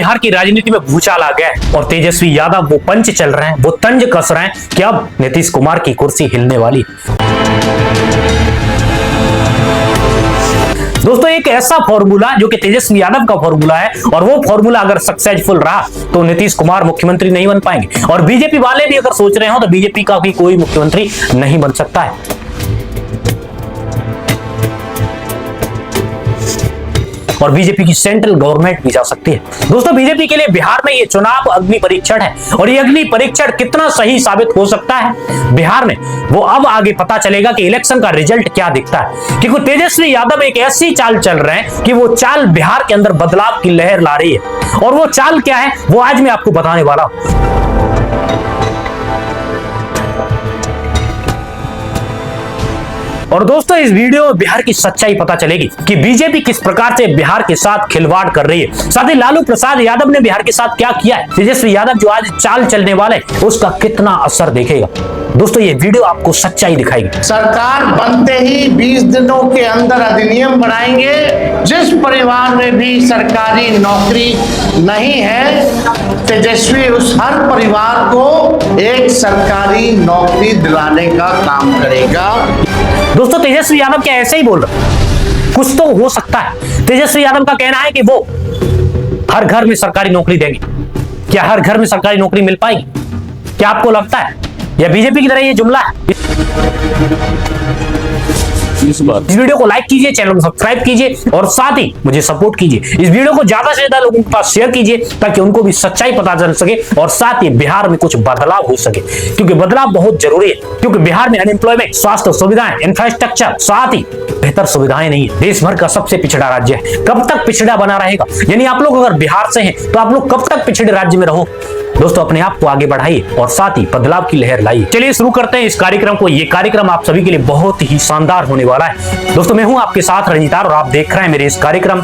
बिहार की राजनीति में भूचाल आ गया है और तेजस्वी यादव वो पंच चल रहे हैं, वो तंज कस रहे हैं कि अब नीतीश कुमार की कुर्सी हिलने वाली। दोस्तों एक ऐसा फॉर्मूला जो कि तेजस्वी यादव का फॉर्मूला है और वो फॉर्मूला अगर सक्सेसफुल रहा तो नीतीश कुमार मुख्यमंत्री नहीं बन पाएंगे और बीजेपी वाले भी अगर सोच रहे हो तो बीजेपी का भी कोई मुख्यमंत्री नहीं बन सकता है। और बीजेपी की सेंट्रल गवर्नमेंट भी जा सकती है। दोस्तों बीजेपी के लिए बिहार में ये चुनाव अग्नि परीक्षण है और ये अग्नि परीक्षण कितना सही साबित हो सकता है बिहार में वो अब आगे पता चलेगा कि इलेक्शन का रिजल्ट क्या दिखता है, क्योंकि तेजस्वी यादव एक ऐसी चाल चल रहे हैं कि वो चाल बिहार के अंदर बदलाव की लहर ला रही है और वो चाल क्या है वो आज मैं आपको बताने वाला हूं। और दोस्तों इस वीडियो में बिहार की सच्चाई पता चलेगी कि बीजेपी किस प्रकार से बिहार के साथ खिलवाड़ कर रही है, साथ ही लालू प्रसाद यादव ने बिहार के साथ क्या किया है, तेजस्वी यादव जो आज चाल चलने वाले उसका कितना असर देखेगा। दोस्तों ये वीडियो आपको सच्चाई दिखाएगी। सरकार बनते ही 20 दिनों के अंदर अधिनियम बनाएंगे, जिस परिवार में भी सरकारी नौकरी नहीं है तेजस्वी उस हर परिवार को एक सरकारी नौकरी दिलाने का काम करेगा। दोस्तों तेजस्वी यादव क्या ऐसे ही बोल रहे, कुछ तो हो सकता है। तेजस्वी यादव का कहना है कि वो हर घर में सरकारी नौकरी देंगे। क्या हर घर में सरकारी नौकरी मिल पाएगी? क्या आपको लगता है या बीजेपी की तरह ये जुमला है? इस वीडियो को लाइक कीजिए, चैनल को सब्सक्राइब कीजिए और साथ ही मुझे सपोर्ट कीजिए। इस वीडियो को ज्यादा से ज्यादा लोगों के पास शेयर कीजिए ताकि उनको भी सच्चाई पता चल सके और साथ ही बिहार में कुछ बदलाव हो सके, क्योंकि बदलाव बहुत जरूरी है। क्योंकि बिहार में अनएम्प्लॉयमेंट, स्वास्थ्य सुविधाएं, इंफ्रास्ट्रक्चर, साथ ही बेहतर सुविधाएं नहीं है। देश भर का सबसे पिछड़ा राज्य है, कब तक पिछड़ा बना रहेगा? यानी आप लोग अगर बिहार से हैं तो आप लोग कब तक पिछड़े राज्य में रहो? दोस्तों अपने आप को आगे बढ़ाइए और साथ ही बदलाव की लहर लाइए। चलिए शुरू करते हैं इस कार्यक्रम को। ये कार्यक्रम आप सभी के लिए बहुत ही शानदार होने वाला है। दोस्तों मैं हूं आपके साथ रंजीतार और आप देख रहे हैं मेरे इस कार्यक्रम।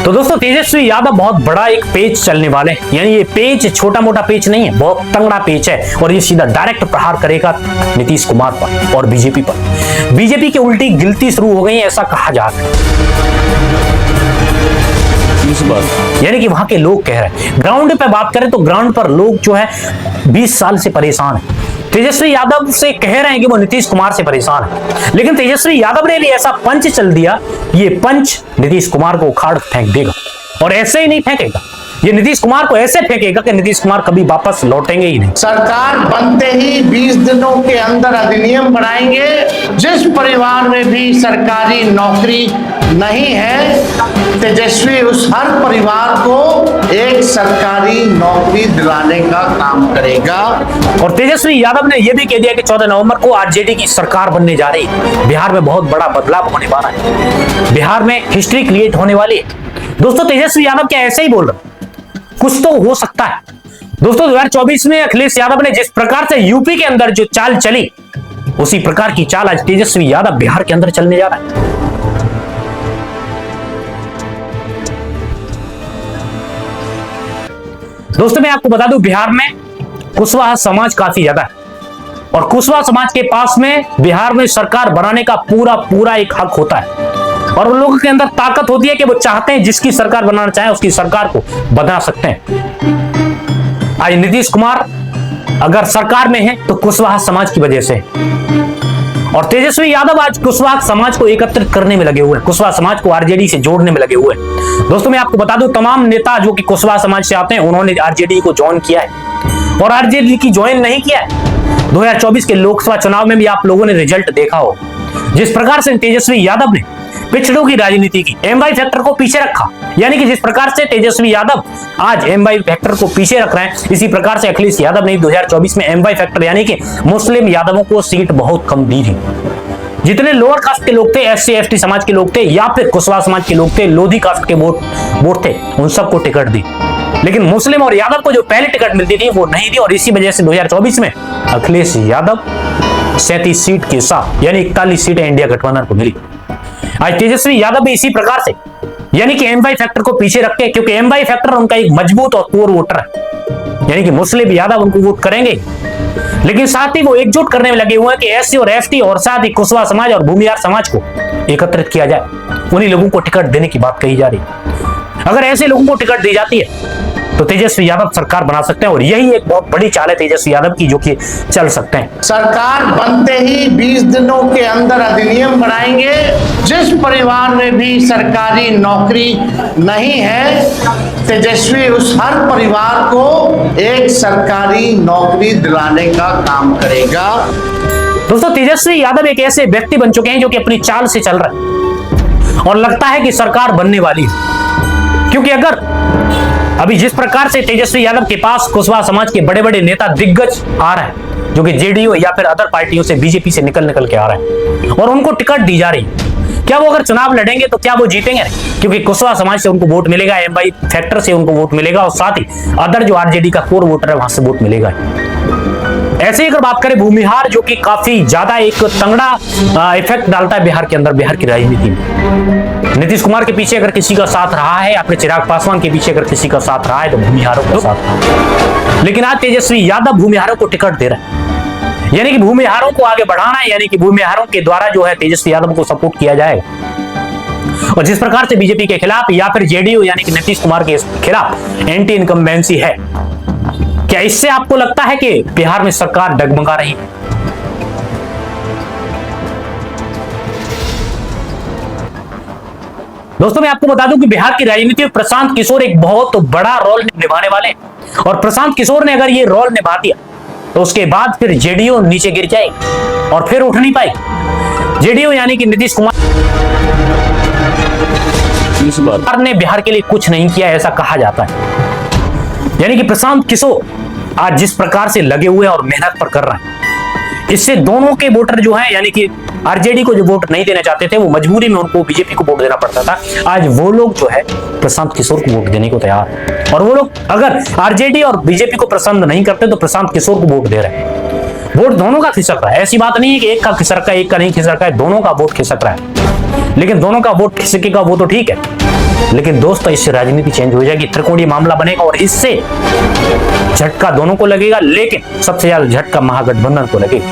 तो दोस्तों तेजस्वी यादव बहुत बड़ा एक पेच चलने वाले हैं, यानी ये पेच छोटा मोटा पेच नहीं है, बहुत तंगड़ा पेच है और ये सीधा डायरेक्ट प्रहार करेगा नीतीश कुमार पर और बीजेपी पर। बीजेपी की उल्टी गिनती शुरू हो गई है ऐसा कहा जा रहा है इस बार, यानी कि वहां के लोग कह रहे हैं। ग्राउंड पे बात करें तो ग्राउंड पर लोग जो है 20 साल से परेशान है। तेजस्वी यादव से कह रहे हैं कि वो नीतीश कुमार से परेशान है, लेकिन तेजस्वी यादव ने भी ऐसा पंच चल दिया, ये पंच नीतीश कुमार को उखाड़ फेंक देगा और ऐसे ही नहीं फेंकेगा, ये नीतीश कुमार को ऐसे फेंकेगा कि नीतीश कुमार कभी वापस लौटेंगे ही नहीं। सरकार बनते ही 20 दिनों के अंदर अधिनियम बनाएंगे, जिस परिवार में भी सरकारी नौकरी नहीं है तेजस्वी उस हर परिवार को एक सरकारी नौकरी दिलाने का काम करेगा। और तेजस्वी यादव ने यह भी कह दिया कि 14 नवंबर को आरजेडी की सरकार बनने जा रही है। बिहार में बहुत बड़ा बदलाव होने वाला है, बिहार में हिस्ट्री क्रिएट होने वाली है। दोस्तों तेजस्वी यादव क्या ऐसे ही बोल रहे, कुछ तो हो सकता है। दोस्तों 2024 में अखिलेश यादव ने जिस प्रकार से यूपी के अंदर जो चाल चली उसी प्रकार की चाल आज तेजस्वी यादव बिहार के अंदर चलने जा रहा है। दोस्तों मैं आपको बता दूं बिहार में कुशवाहा समाज काफी ज्यादा है और कुशवाहा समाज के पास में बिहार में सरकार बनाने का पूरा एक हक होता है और उन लोगों के अंदर ताकत होती है कि वो चाहते हैं जिसकी सरकार बनाना चाहे उसकी सरकार को बना सकते हैं। आज नीतीश कुमार अगर सरकार में है तो कुशवाहा समाज की वजह से, और तेजस्वी यादव आज कुशवाहा समाज को एकत्रित करने में लगे हुए हैं, कुशवाहा समाज को आरजेडी से जोड़ने में लगे हुए हैं। दोस्तों मैं आपको बता दूं तमाम नेता जो कि कुशवाहा समाज से आते हैं उन्होंने आरजेडी को ज्वाइन किया है और आरजेडी की ज्वाइन नहीं किया है 2024 के लोकसभा चुनाव में भी आप लोगों ने रिजल्ट देखा हो। जिस प्रकार से तेजस्वी यादव ने पिछड़ों की राजनीति की, एमवाई फैक्टर को पीछे रखा, यानी कि जिस प्रकार से तेजस्वी यादव आज एमवाई फैक्टर को पीछे रख रहे हैं इसी प्रकार से अखिलेश यादव ने 2024 में एमवाई फैक्टर यानी कि मुस्लिम यादवों को सीट बहुत कम दी थी। जितने लोअर कास्ट के लोग थे, एससी एसटी समाज के लोग थे या फिर कुशवाहा समाज के लोग थे, लोधी कास्ट के वोट थे, उन सबको टिकट दी, लेकिन मुस्लिम और यादव को जो पहले टिकट मिलती थी वो नहीं दी और इसी वजह से 2024 में अखिलेश यादव 37 सीट के साथ यानी 41 सीटें इंडिया गठबंधन को मिली। आज तेजस्वी यादव भी इसी प्रकार से यानी कि एमवाई फैक्टर को पीछे रख के, क्योंकि एमवाई फैक्टर उनका एक मजबूत और कोर वोटर है, यानी कि मुस्लिम यादव उनको वोट करेंगे, लेकिन साथ ही वो एकजुट करने में लगे हुए हैं कि एससी और एसटी और साथ ही कुशवाहा समाज और भूमिहार समाज को एकत्रित किया जाए, उन्हीं लोगों को टिकट देने की बात कही जा रही है। अगर ऐसे लोगों को टिकट दी जाती है तो तेजस्वी यादव सरकार बना सकते हैं और यही एक बहुत बड़ी चाल है तेजस्वी यादव की जो कि चल सकते हैं। सरकार बनते ही 20 दिनों के अंदर अधिनियम बनाएंगे जिस परिवार में भी सरकारी नौकरी नहीं है तेजस्वी उस हर परिवार को एक सरकारी नौकरी दिलाने का काम करेगा। दोस्तों, तेजस्वी यादव एक ऐसे व्यक्ति बन चुके हैं जो कि अपनी चाल से चल रहे हैं और लगता है कि सरकार बनने वाली है, क्योंकि अगर अभी जिस प्रकार से तेजस्वी यादव के पास कुशवाहा समाज के बड़े बड़े नेता दिग्गज आ रहे हैं जो कि जेडीयू या फिर अदर पार्टियों से बीजेपी से निकल के आ रहे हैं और उनको टिकट दी जा रही है, क्या वो अगर चुनाव लड़ेंगे तो क्या वो जीतेंगे? नहीं, क्योंकि कुशवाहा समाज से उनको वोट मिलेगा, एमवाई फैक्टर से उनको वोट मिलेगा और साथ ही अदर जो आरजेडी का कोर वोटर है वहां से वोट मिलेगा। ऐसे ही अगर बात करें भूमिहार जो कि काफी ज्यादा एक तंगड़ा इफेक्ट डालता है बिहार के अंदर, बिहार की राजनीति में। नीतीश कुमार के पीछे अगर किसी का साथ रहा है या फिर चिराग पासवान के पीछे अगर किसी का साथ रहा है तो भूमिहारों का साथ। लेकिन आज तेजस्वी यादव भूमिहारों को टिकट दे रहे हैं, यानी कि भूमिहारों को आगे बढ़ाना है, यानी कि भूमिहारों के द्वारा जो है तेजस्वी यादव को सपोर्ट किया जाएगा। और जिस प्रकार से बीजेपी के खिलाफ या फिर जेडीयू यानी कि नीतीश कुमार के खिलाफ एंटी इनकम्बेंसी है, क्या इससे आपको लगता है कि बिहार में सरकार डगमगा रही है? दोस्तों, मैं आपको बता दूं कि बिहार की राजनीति में प्रशांत किशोर एक बहुत बड़ा रोल निभाने वाले हैं और प्रशांत किशोर ने अगर ये रोल निभा दिया तो उसके बाद फिर जेडीयू नीचे गिर जाएगी और फिर उठ नहीं पाएगी। जेडीयू यानी कि नीतीश कुमार ने बिहार के लिए कुछ नहीं किया ऐसा कहा जाता है, यानी कि प्रशांत किशोर आज जिस प्रकार से लगे हुए और मेहनत पर कर रहे हैं, इससे दोनों के वोटर जो हैं यानी कि आरजेडी को जो वोट नहीं देना चाहते थे वो मजबूरी में उनको बीजेपी को वोट देना पड़ता था, आज वो लोग जो है प्रशांत किशोर को वोट देने को तैयार है। और वो लोग अगर आरजेडी और बीजेपी को पसंद नहीं करते तो प्रशांत किशोर को वोट दे रहे हैं। वोट दोनों का खिसक रहा है, ऐसी बात नहीं है कि एक का खिसक रहा है एक का नहीं खिसक रहा है, दोनों का वोट खिसक रहा है। लेकिन दोनों का वोट खिसकेगा वो तो ठीक है, लेकिन दोस्तों इससे राजनीति चेंज हो जाएगी, त्रिकोणीय मामला बनेगा और इससे झटका दोनों को लगेगा, लेकिन सबसे ज्यादा झटका महागठबंधन को लगेगा।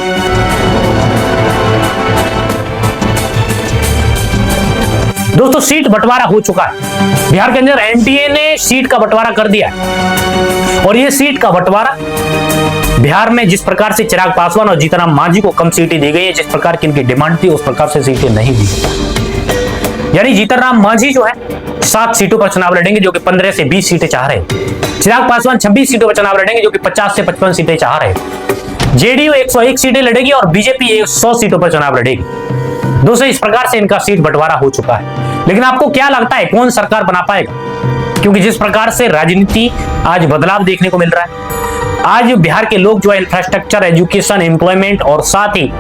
दोस्तों, सीट बंटवारा हो चुका है बिहार के अंदर, एनडीए ने सीट का बंटवारा कर दिया है और ये सीट का बंटवारा बिहार में जिस प्रकार से चिराग पासवान और जीतन राम मांझी को कम सीटें दी गई है, जिस प्रकार की इनकी डिमांड थी उस प्रकार से सीटें नहीं दी। यानी जीतन राम मांझी जो है 7 सीटों पर चुनाव लड़ेंगे जो कि 15 से 20 सीटें चाह रहे हैं। चिराग पासवान 26 सीटों पर चुनाव लड़ेंगे जो कि 50 से 55 सीटें चाह रहे हैं। जेडीयू 101 सीटें लड़ेगी और बीजेपी 100 सीटों पर चुनाव लड़ेगी। दोस्तों, इस प्रकार से इनका सीट बंटवारा हो चुका है, लेकिन आपको क्या लगता है कौन सरकार बना पाएगा? क्योंकि जिस प्रकार से राजनीति आज बदलाव देखने को मिल रहा है, आज बिहार के लोग जो है इंफ्रास्ट्रक्चर, एजुकेशन, एम्प्लॉयमेंट और साथ ही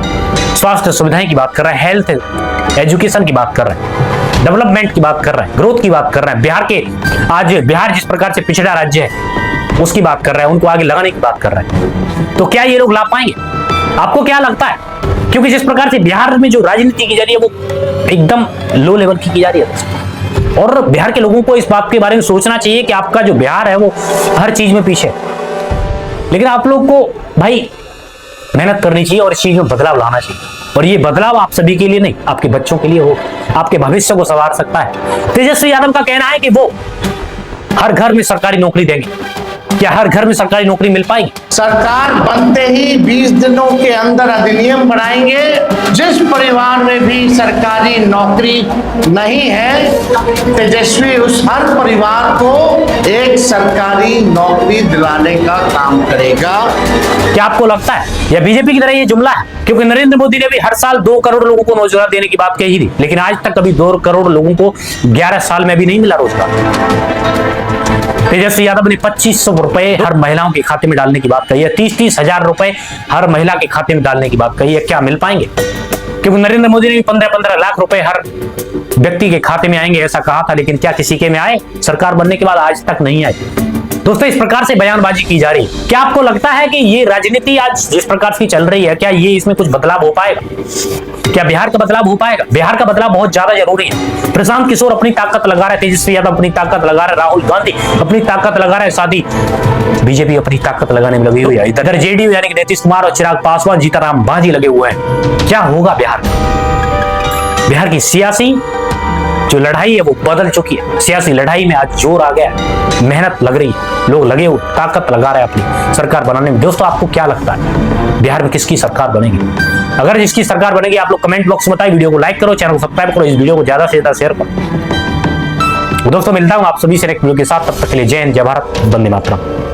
स्वास्थ्य सुविधाएं की बात कर रहे हैं, हेल्थ एजुकेशन की बात कर रहे हैं, डेवलपमेंट की बात कर रहे हैं, ग्रोथ की बात कर रहे हैं। बिहार जिस प्रकार से पिछड़ा राज्य है उसकी बात कर रहे हैं, उनको आगे लगाने की बात कर रहे हैं। तो क्या ये लोग ला पाएंगे? आपको क्या लगता है? क्योंकि जिस प्रकार से बिहार में जो राजनीति की जा रही है वो एकदम लो लेवल की जा रही है और बिहार के लोगों को इस बात के बारे में सोचना चाहिए कि आपका जो बिहार है वो हर चीज में पीछे, लेकिन आप लोग को भाई मेहनत करनी चाहिए और इस चीज में बदलाव लाना चाहिए। और ये बदलाव आप सभी के लिए नहीं, आपके बच्चों के लिए हो, आपके भविष्य को संवार सकता है। तेजस्वी यादव का कहना है कि वो हर घर में सरकारी नौकरी देंगे। क्या हर घर में सरकारी नौकरी मिल पाएगी? सरकार बनते ही 20 दिनों के अंदर अधिनियम बनाएंगे जिस परिवार में भी सरकारी नौकरी नहीं है तेजस्वी उस हर परिवार को एक सरकारी नौकरी दिलाने का काम करेगा। क्या आपको लगता है या बीजेपी की तरह ये जुमला है? क्योंकि नरेंद्र मोदी ने भी हर साल 2 करोड़ लोगों को रोजगार देने की बात कही थी, लेकिन आज तक कभी 2 करोड़ लोगों को 11 साल में भी नहीं मिला रोजगार। तेजस्वी यादव ने 2500 रुपए हर महिलाओं के खाते में डालने की बात कही है, 30-30 हजार रुपए हर महिला के खाते में डालने की बात कही है। क्या मिल पाएंगे? क्योंकि नरेंद्र मोदी ने भी 15-15 लाख रुपए हर व्यक्ति के खाते में आएंगे ऐसा कहा था, लेकिन क्या किसी के में आए? सरकार बनने के बाद आज तक नहीं आए। दोस्तों, इस प्रकार से बयानबाजी की जा रही है। क्या आपको लगता है कि ये राजनीति आज जिस प्रकार की चल रही है, क्या ये इसमें कुछ बदलाव हो पाएगा? क्या बिहार का बदलाव हो पाएगा? बिहार का बदलाव बहुत ज्यादा जरूरी है। प्रशांत किशोर अपनी ताकत लगा रहे, तेजस्वी यादव अपनी ताकत लगा रहे, राहुल गांधी अपनी ताकत लगा रहे, साथ ही बीजेपी अपनी ताकत लगाने में लगी हुई है। इधर जेडीयू यानी कि नीतीश कुमार और चिराग पासवान, जीतन राम मांझी लगे हुए हैं। क्या होगा बिहार में? बिहार की सियासी जो लड़ाई है वो बदल चुकी है। सियासी लड़ाई में आज जोर आ गया है, मेहनत लग रही है, लोग लगे हुए ताकत लगा रहे हैं अपनी सरकार बनाने में। दोस्तों आपको क्या लगता है बिहार में किसकी सरकार बनेगी? अगर जिसकी सरकार बनेगी आप लोग कमेंट बॉक्स में बताइए। वीडियो को लाइक करो, चैनल को सब्सक्राइब करो, इस वीडियो को ज्यादा से ज्यादा शेयर करो। दोस्तों मिलता हूं आप सभी से एक वीडियो के साथ, तब तक के लिए जय हिंद, जय भारत, वंदे मातरम।